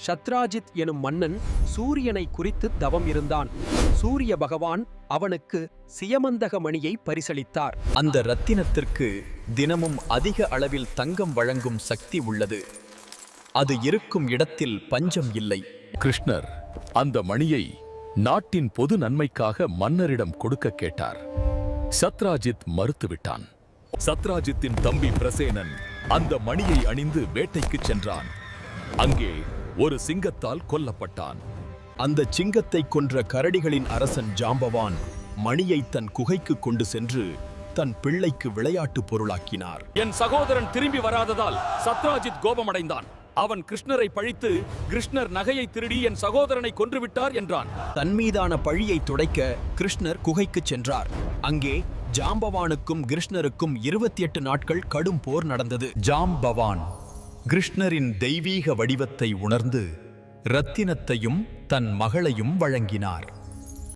சத்ராஜித் எனும் மன்னன் சூரியனை குறித்து தவம் இருந்தான். சூரிய பகவான் அவனுக்கு சியமந்தக மணியை பரிசளித்தார். அந்த ரத்தினத்திற்கு தினமும் அதிக அளவில் தங்கம் வழங்கும் சக்தி உள்ளது. அது இருக்கும் இடத்தில் பஞ்சம் இல்லை. கிருஷ்ணர் அந்த மணியை நாட்டின் பொது நன்மைக்காக மன்னரிடம் கொடுக்க கேட்டார். சத்ராஜித் மறுத்துவிட்டான். சத்ராஜித்தின் தம்பி பிரசேனன் அந்த மணியை அணிந்து வேட்டைக்கு சென்றான். அங்கே ஒரு சிங்கத்தால் கொல்லப்பட்டான். அந்த சிங்கத்தை கொன்ற கரடிகளின் அரசன் ஜாம்பவான் மணியை தன் குகைக்கு கொண்டு சென்று தன் பிள்ளைக்கு விளையாட்டு பொருளாக்கினார். என் சகோதரன் திரும்பி வராததால் சத்ராஜித் கோபமடைந்தான். அவன் கிருஷ்ணரை பழித்து கிருஷ்ணர் நகையை திருடி என் சகோதரனை கொன்றுவிட்டார் என்றான். தன் மீதான பழியை துடைக்க கிருஷ்ணர் குகைக்கு சென்றார். அங்கே ஜாம்பவானுக்கும் கிருஷ்ணருக்கும் 28 நாட்கள் கடும் போர் நடந்தது. ஜாம்பவான் கிருஷ்ணரின் தெய்வீக வடிவத்தை உணர்ந்து ரத்தினத்தையும் தன் மகளையும் வழங்கினார்.